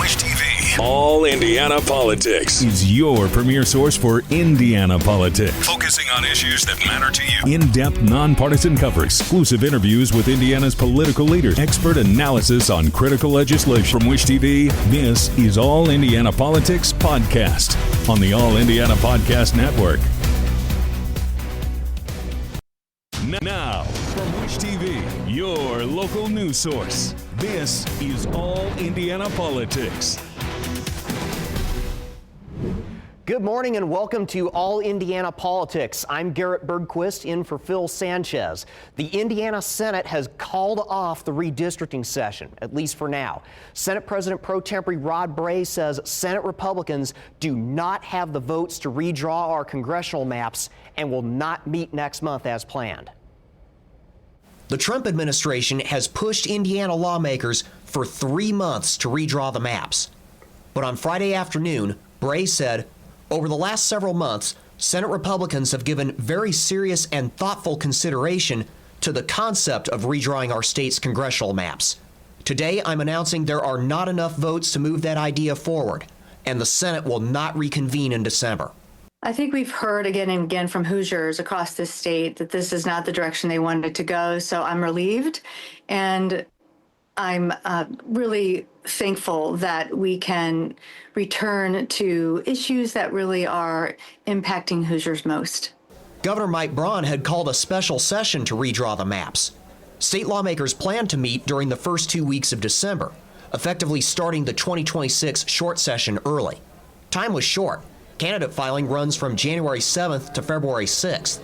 Wish TV. All Indiana Politics is your premier source for Indiana politics. Focusing on issues that matter to you. In-depth, nonpartisan coverage, exclusive interviews with Indiana's political leaders, expert analysis on critical legislation. From Wish TV, this is All Indiana Politics Podcast on the All Indiana Podcast Network. Now, from Wish TV, your local news source, this is All Indiana Politics. Good morning and welcome to All Indiana Politics. I'm Garrett Bergquist in for Phil Sanchez. The Indiana Senate has called off the redistricting session, at least for now. Senate President Pro Tempore Rod Bray says Senate Republicans do not have the votes to redraw our congressional maps and will not meet next month as planned. The Trump administration has pushed Indiana lawmakers for 3 months to redraw the maps. But on Friday afternoon, Bray said, over the last several months, Senate Republicans have given very serious and thoughtful consideration to the concept of redrawing our state's congressional maps. Today, I'm announcing there are not enough votes to move that idea forward, and the Senate will not reconvene in December. I think we've heard again and again from Hoosiers across this state that this is not the direction they wanted to go, so I'm relieved, and I'm really thankful that we can return to issues that really are impacting Hoosiers most. Governor Mike Braun had called a special session to redraw the maps. State lawmakers plan to meet during the first 2 weeks of December, effectively starting the 2026 short session early. Time was short. Candidate filing runs from January 7th to February 6th.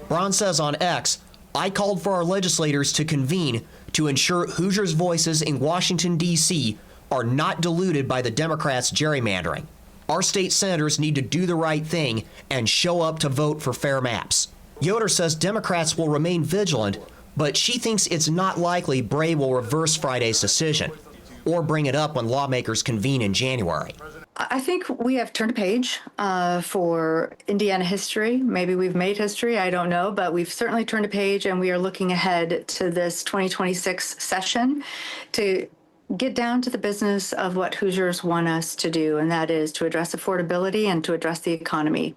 Braun says on X, I called for our legislators to convene to ensure Hoosiers' voices in Washington, D.C. are not diluted by the Democrats' gerrymandering. Our state senators need to do the right thing and show up to vote for fair maps. Yoder says Democrats will remain vigilant, but she thinks it's not likely Bray will reverse Friday's decision or bring it up when lawmakers convene in January. I think we have turned a page for Indiana history. Maybe we've made history, I don't know, but we've certainly turned a page, and we are looking ahead to this 2026 session to get down to the business of what Hoosiers want us to do, and that is to address affordability and to address the economy.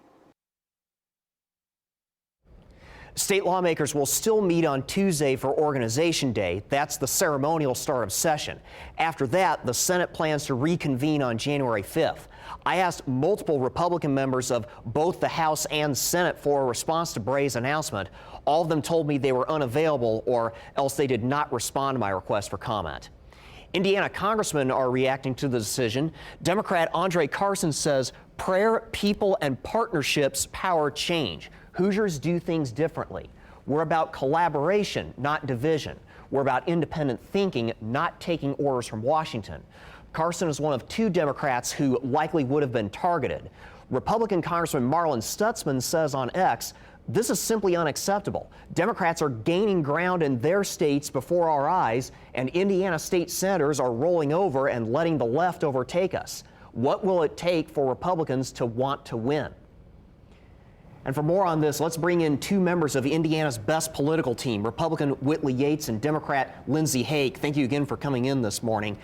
State lawmakers will still meet on Tuesday for Organization Day. That's the ceremonial start of session. After that, the Senate plans to reconvene on January 5th. I asked multiple Republican members of both the House and Senate for a response to Bray's announcement. All of them told me they were unavailable or else they did not respond to my request for comment. Indiana congressmen are reacting to the decision. Democrat Andre Carson says prayer, people, and partnerships power change. Hoosiers do things differently. We're about collaboration, not division. We're about independent thinking, not taking orders from Washington. Carson is one of 2 Democrats who likely would have been targeted. Republican Congressman Marlin Stutzman says on X, this is simply unacceptable. Democrats are gaining ground in their states before our eyes, and Indiana state senators are rolling over and letting the left overtake us. What will it take for Republicans to want to win? And for more on this, let's bring in 2 members of Indiana's best political team, Republican Whitley Yates and Democrat Lindsey Hake. Thank you again for coming in this morning.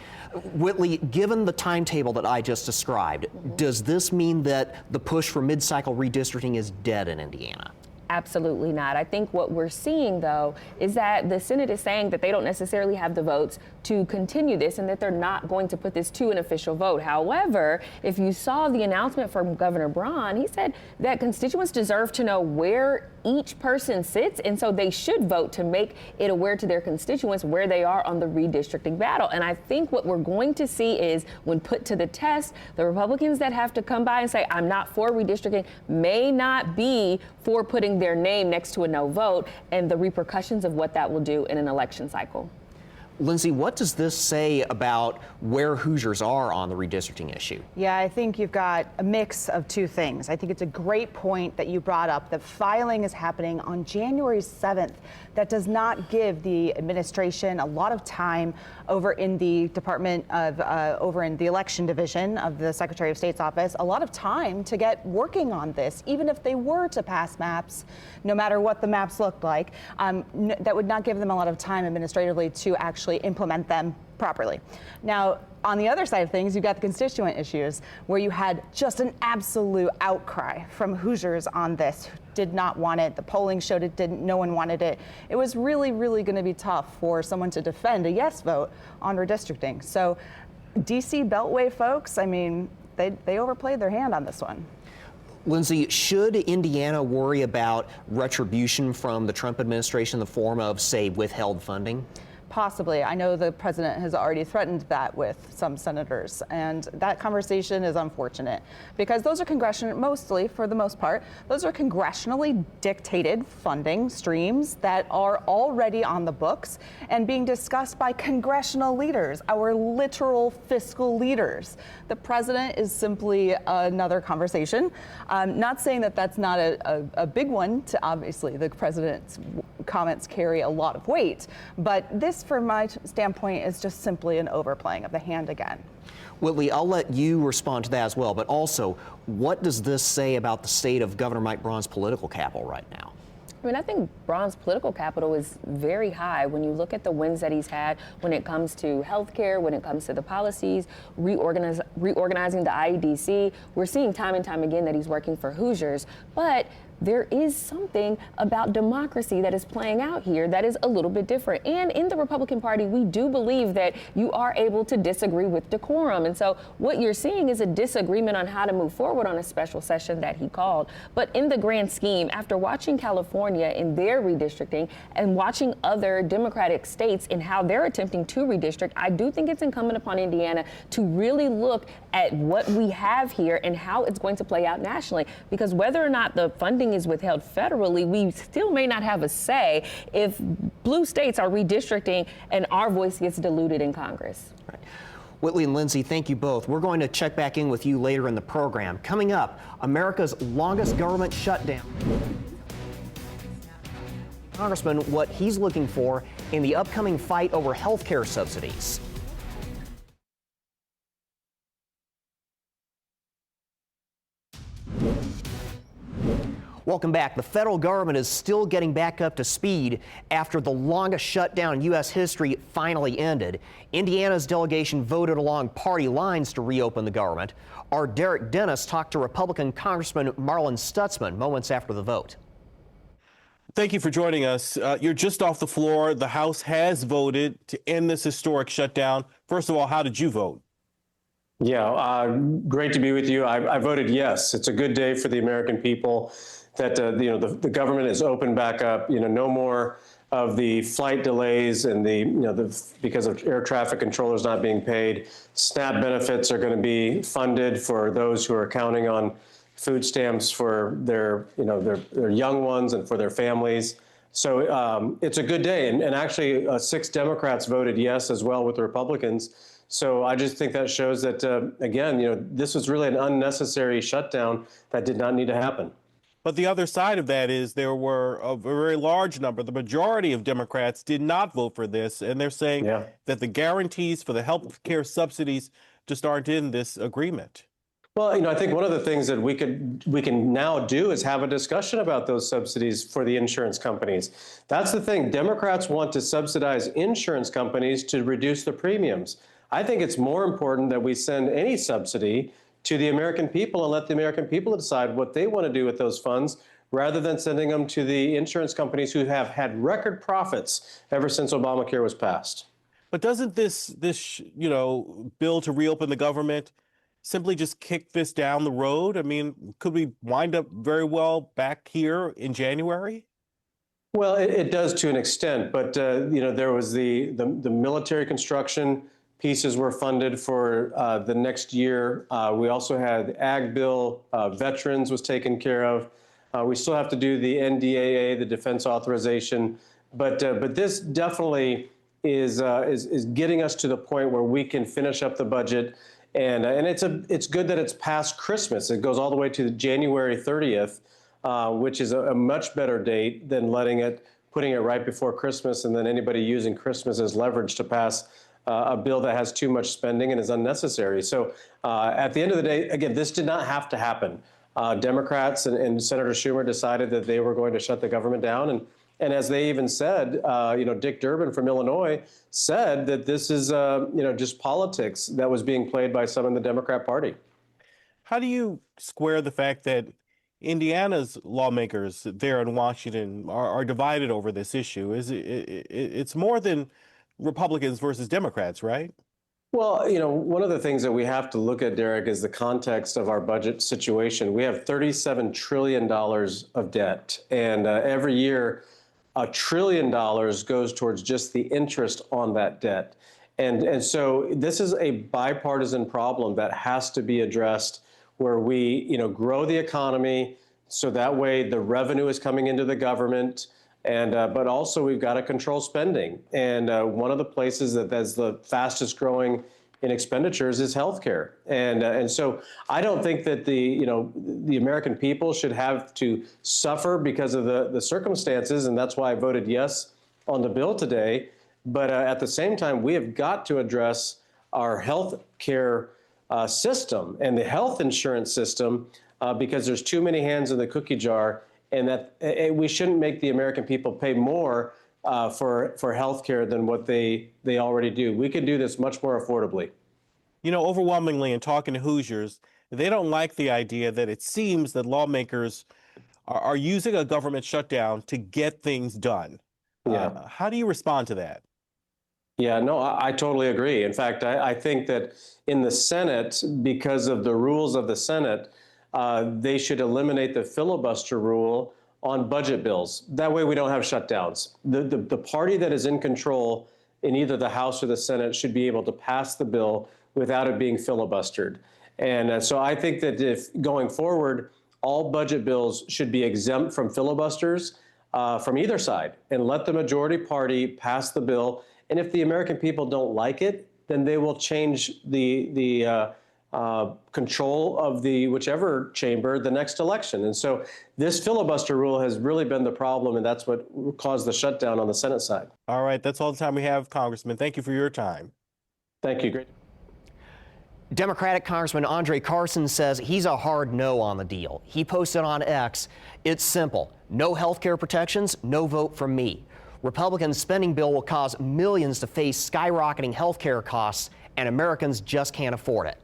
Whitley, given the timetable that I just described, does this mean that the push for mid-cycle redistricting is dead in Indiana? Absolutely not. I think what we're seeing, though, is that the Senate is saying that they don't necessarily have the votes to continue this and that they're not going to put this to an official vote. However, if you saw the announcement from Governor Braun, he said that constituents deserve to know where each person sits, and so they should vote to make it aware to their constituents where they are on the redistricting battle. And I think what we're going to see is, when put to the test, the Republicans that have to come by and say, I'm not for redistricting, may not be for putting their name next to a no vote, and the repercussions of what that will do in an election cycle. Lindsey, what does this say about where Hoosiers are on the redistricting issue? Yeah, I think you've got a mix of 2 things. I think it's a great point that you brought up that filing is happening on January 7th. That does not give the administration a lot of time over in the Department of, over in the election division of the Secretary of State's office, a lot of time to get working on this. Even if they were to pass maps, no matter what the maps looked like, that would not give them a lot of time administratively to actually actually implement them properly. Now, on the other side of things, you've got the constituent issues where you had just an absolute outcry from Hoosiers on this. Did not want it. The polling showed it didn't. No one wanted it. It was really, really going to be tough for someone to defend a yes vote on redistricting. So DC Beltway folks, I mean, they overplayed their hand on this one. Lindsay, should Indiana worry about retribution from the Trump administration in the form of, say, withheld funding? Possibly. I know the president has already threatened that with some senators, and that conversation is unfortunate because those are mostly, for the most part, those are congressionally dictated funding streams that are already on the books and being discussed by congressional leaders, our literal fiscal leaders. The president is simply another conversation. Not saying that that's not a big one. Obviously, the president's comments carry a lot of weight, but this, from my standpoint, is just simply an overplaying of the hand again. Whitley, I'll let you respond to that as well, but also, what does this say about the state of Governor Mike Braun's political capital right now? I mean, I think Braun's political capital is very high when you look at the wins that he's had when it comes to healthcare, when it comes to the policies, reorganizing the IEDC. We're seeing time and time again that he's working for Hoosiers, but there is something about democracy that is playing out here that is a little bit different. And in the Republican Party, we do believe that you are able to disagree with decorum. And so what you're seeing is a disagreement on how to move forward on a special session that he called. But in the grand scheme, after watching California in their redistricting and watching other Democratic states in how they're attempting to redistrict, I do think it's incumbent upon Indiana to really look at what we have here and how it's going to play out nationally. Because whether or not the funding is withheld federally, we still may not have a say if blue states are redistricting and our voice gets diluted in Congress. Right. Whitley and Lindsay, thank you both. We're going to check back in with you later in the program. Coming up, America's longest government shutdown. Congressman, what he's looking for in the upcoming fight over health care subsidies. Welcome back. The federal government is still getting back up to speed after the longest shutdown in U.S. history finally ended. Indiana's delegation voted along party lines to reopen the government. Our Derek Dennis talked to Republican Congressman Marlin Stutzman moments after the vote. Thank you for joining us. You're just off the floor. The House has voted to end this historic shutdown. First of all, how did you vote? Yeah, great to be with you. I voted yes. It's a good day for the American people that the government is open back up. No more of the flight delays and because of air traffic controllers not being paid. SNAP benefits are going to be funded for those who are counting on food stamps for their young ones and for their families. So it's a good day. And actually, 6 Democrats voted yes as well with the Republicans. So I just think that shows that, again, this was really an unnecessary shutdown that did not need to happen. But the other side of that is there were a very large number, the majority of Democrats did not vote for this. And they're saying that the guarantees for the health care subsidies just aren't in this agreement. Well, I think one of the things that we can now do is have a discussion about those subsidies for the insurance companies. That's the thing. Democrats want to subsidize insurance companies to reduce the premiums. I think it's more important that we send any subsidy to the American people and let the American people decide what they want to do with those funds, rather than sending them to the insurance companies who have had record profits ever since Obamacare was passed. But doesn't this bill to reopen the government simply just kick this down the road? I mean, could we wind up very well back here in January? Well, it does to an extent, but there was the military construction pieces were funded for the next year. We also had the Ag Bill, veterans was taken care of. We still have to do the NDAA, the defense authorization, but this definitely is getting us to the point where we can finish up the budget, and it's good that it's past Christmas. It goes all the way to January 30th, which is a much better date than putting it right before Christmas, and then anybody using Christmas as leverage to pass a bill that has too much spending and is unnecessary. So at the end of the day, again, this did not have to happen. Democrats and Senator Schumer decided that they were going to shut the government down, And as they even said, Dick Durbin from Illinois said that this is, just politics that was being played by some in the Democrat Party. How do you square the fact that Indiana's lawmakers there in Washington are divided over this issue? It's more than Republicans versus Democrats, right? Well, one of the things that we have to look at, Derek, is the context of our budget situation. We have $37 trillion of debt, and every year, $1 trillion goes towards just the interest on that debt. And so this is a bipartisan problem that has to be addressed, where we, grow the economy so that way the revenue is coming into the government, and but also we've got to control spending. And one of the places that's the fastest growing in expenditures is healthcare. And so I don't think that the American people should have to suffer because of the circumstances, and that's why I voted yes on the bill today. But at the same time, we have got to address our health care system and the health insurance system because there's too many hands in the cookie jar, and that we shouldn't make the American people pay more for health care than what they already do. We could do this much more affordably. Overwhelmingly, in talking to Hoosiers, they don't like the idea that it seems that lawmakers are using a government shutdown to get things done. Yeah. How do you respond to that? Yeah, no, I totally agree. In fact, I think that in the Senate, because of the rules of the Senate, they should eliminate the filibuster rule on budget bills. That way we don't have shutdowns. The party that is in control in either the House or the Senate should be able to pass the bill without it being filibustered. And so I think that if going forward, all budget bills should be exempt from filibusters from either side, and let the majority party pass the bill. And if the American people don't like it, then they will change the control of the whichever chamber the next election. And so this filibuster rule has really been the problem, and that's what caused the shutdown on the Senate side. All right, that's all the time we have, Congressman. Thank you for your time. Thank you. Great. Democratic Congressman Andre Carson says he's a hard no on the deal. He posted on X, "It's simple. No health care protections, no vote from me. Republicans' spending bill will cause millions to face skyrocketing health care costs, and Americans just can't afford it."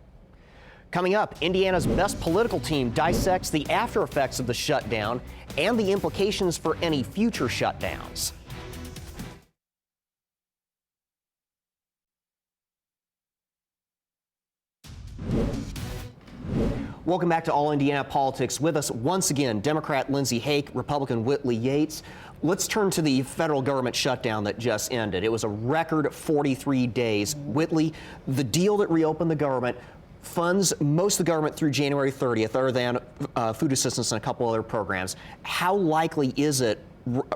Coming up, Indiana's best political team dissects the after effects of the shutdown and the implications for any future shutdowns. Welcome back to All Indiana Politics. With us once again, Democrat Lindsey Hake, Republican Whitley Yates. Let's turn to the federal government shutdown that just ended. It was a record 43 days. Whitley, the deal that reopened the government funds most of the government through January 30th, other than food assistance and a couple other programs. How likely is it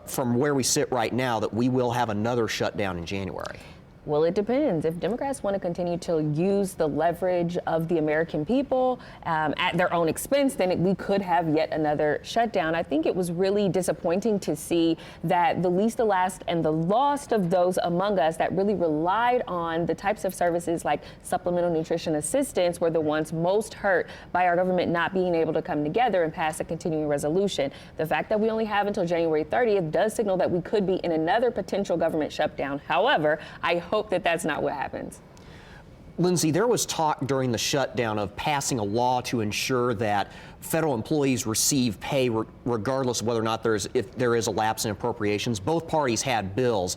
from where we sit right now that we will have another shutdown in January? Well, it depends. If Democrats want to continue to use the leverage of the American people at their own expense, then we could have yet another shutdown. I think it was really disappointing to see that the least, the last, and the lost of those among us that really relied on the types of services like supplemental nutrition assistance were the ones most hurt by our government not being able to come together and pass a continuing resolution. The fact that we only have until January 30th does signal that we could be in another potential government shutdown. However, I hope that that's not what happens. Lindsey, there was talk during the shutdown of passing a law to ensure that federal employees receive pay regardless of whether or not if there is a lapse in appropriations. Both parties had bills.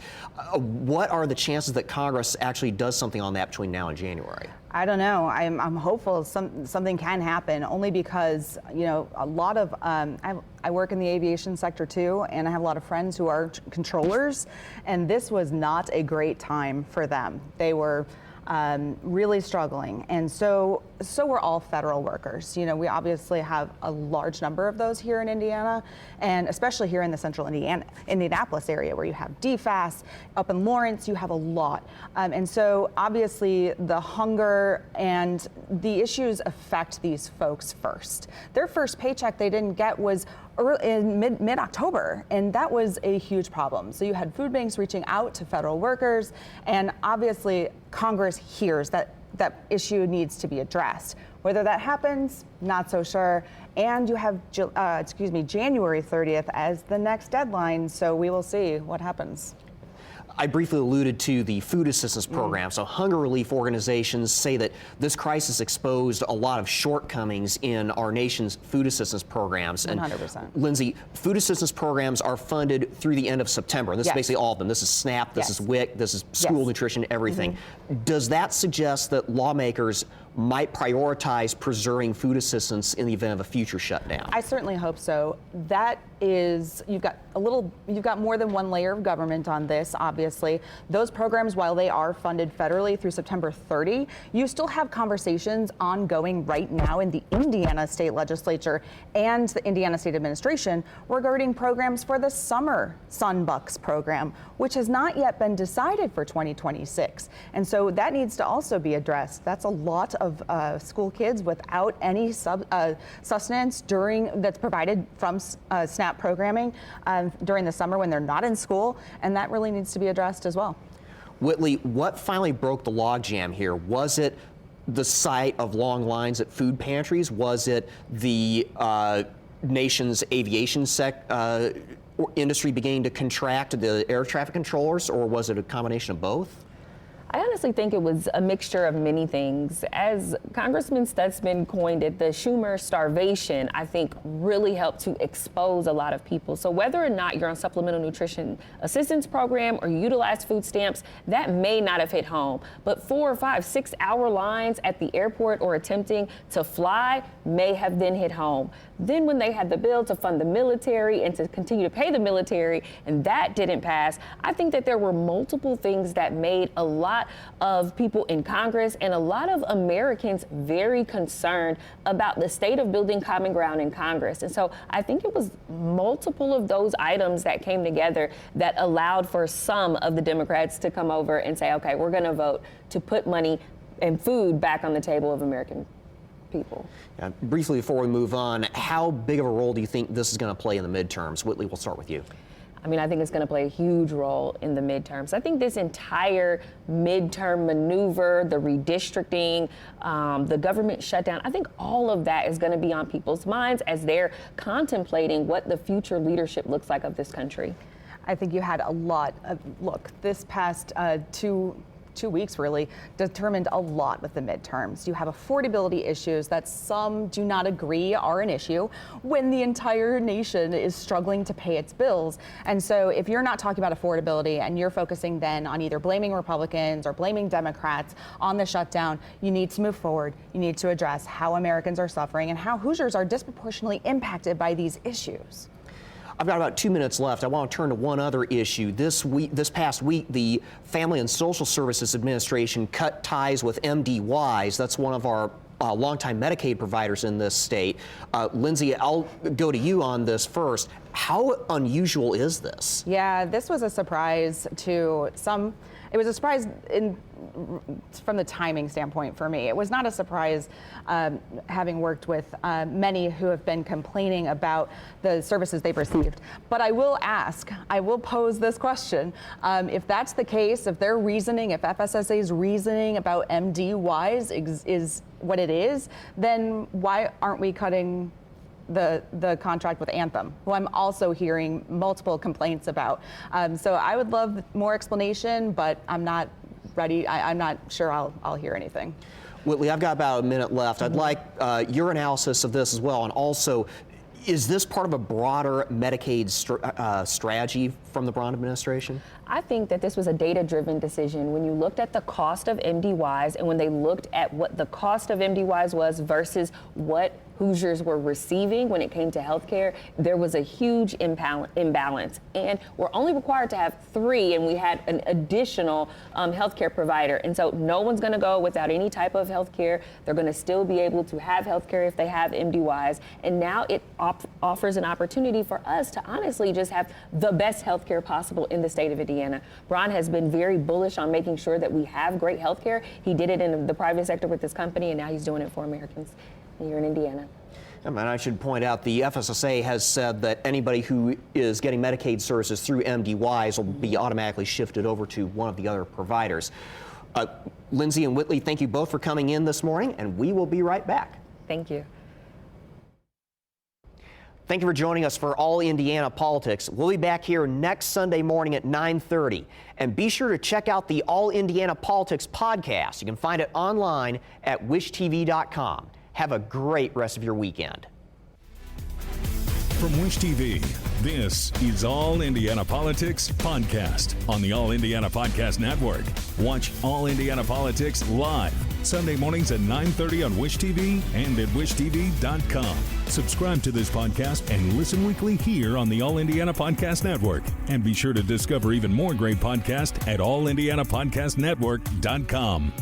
What are the chances that Congress actually does something on that between now and January? I don't know. I'm hopeful something can happen, only because, a lot of, I work in the aviation sector too, and I have a lot of friends who are controllers, and this was not a great time for them. They were really struggling. And so we're all federal workers. We obviously have a large number of those here in Indiana, and especially here in the central Indianapolis area where you have DFAS. Up in Lawrence, you have a lot. And so obviously the hunger and the issues affect these folks first. Their first paycheck they didn't get was in mid-October, and that was a huge problem. So you had food banks reaching out to federal workers, and obviously Congress hears that that issue needs to be addressed. Whether that happens, not so sure. And you have, January 30th as the next deadline, so we will see what happens. I briefly alluded to the food assistance program. So hunger relief organizations say that this crisis exposed a lot of shortcomings in our nation's food assistance programs. 100%. And Lindsay, food assistance programs are funded through the end of September. This is basically all of them. This is SNAP, this is WIC, this is school nutrition, everything. Does that suggest that lawmakers might prioritize preserving food assistance in the event of a future shutdown? I certainly hope so. That is, you've got more than one layer of government on this, obviously. Those programs, while they are funded federally through September 30, you still have conversations ongoing right now in the Indiana State Legislature and the Indiana State Administration regarding programs for the summer Sunbucks program, which has not yet been decided for 2026. And so that needs to also be addressed. That's a lot of school kids without any sustenance that's provided from SNAP programming during the summer when they're not in school, and that really needs to be addressed as well. Whitley, what finally broke the logjam here? Was it the sight of long lines at food pantries? Was it the nation's aviation industry beginning to contract, the air traffic controllers, or was it a combination of both? I honestly think it was a mixture of many things. As Congressman Stutzman coined it, the Schumer starvation, I think, really helped to expose a lot of people. So whether or not you're on supplemental nutrition assistance program or you utilize food stamps, that may not have hit home. But 4 or 5, 6 hour lines at the airport or attempting to fly may have then hit home. Then when they had the bill to fund the military and to continue to pay the military, and that didn't pass, I think that there were multiple things that made a lot of people in Congress and a lot of Americans very concerned about the state of building common ground in Congress. And so I think it was multiple of those items that came together that allowed for some of the Democrats to come over and say, okay, we're going to vote to put money and food back on the table of American people. Briefly, before we move on, how big of a role do you think this is going to play in the midterms? Whitley, we'll start with you. I mean, I think it's going to play a huge role in the midterms. I think this entire midterm maneuver, the redistricting, the government shutdown, I think all of that is going to be on people's minds as they're contemplating what the future leadership looks like of this country. I think you had a lot of, look, this past two weeks really determined a lot with the midterms. You have affordability issues that some do not agree are an issue when the entire nation is struggling to pay its bills. And so if you're not talking about affordability and you're focusing then on either blaming Republicans or blaming Democrats on the shutdown, you need to move forward. You need to address how Americans are suffering and how Hoosiers are disproportionately impacted by these issues. I've got about 2 minutes left. I want to turn to one other issue. This past week, the Family and Social Services Administration cut ties with MDYs. That's one of our longtime Medicaid providers in this state. Lindsay, I'll go to you on this first. How unusual is this? Yeah, this was a surprise to some. It was a surprise from the timing standpoint for me. It was not a surprise having worked with many who have been complaining about the services they've received. But I will pose this question. If that's the case, if their reasoning, if FSSA's reasoning about MDYs is what it is, then why aren't we cutting the contract with Anthem, who I'm also hearing multiple complaints about? So I would love more explanation, but I'm not ready. I'm not sure I'll hear anything. Whitley, I've got about a minute left. I'd like your analysis of this as well, and also, is this part of a broader Medicaid strategy from the Braun administration? I think that this was a data-driven decision. When you looked at the cost of MDYs and when they looked at what the cost of MDYs was versus what Hoosiers were receiving when it came to health care, there was a huge imbalance. And we're only required to have 3, and we had an additional health care provider. And so no one's going to go without any type of health care. They're going to still be able to have health care if they have MDYs. And now it offers an opportunity for us to honestly just have the best health care possible in the state of Indiana. Braun has been very bullish on making sure that we have great health care. He did it in the private sector with this company, and now he's doing it for Americans here in Indiana. And I should point out the FSSA has said that anybody who is getting Medicaid services through MDYs will be automatically shifted over to one of the other providers. Lindsay and Whitley, thank you both for coming in this morning, and we will be right back. Thank you. Thank you for joining us for All Indiana Politics. We'll be back here next Sunday morning at 9:30. And be sure to check out the All Indiana Politics podcast. You can find it online at wishtv.com. Have a great rest of your weekend. From Wish TV, this is All Indiana Politics Podcast on the All Indiana Podcast Network. Watch All Indiana Politics live Sunday mornings at 9:30 on Wish TV and at wishtv.com. Subscribe to this podcast and listen weekly here on the All Indiana Podcast Network. And be sure to discover even more great podcasts at allindianapodcastnetwork.com.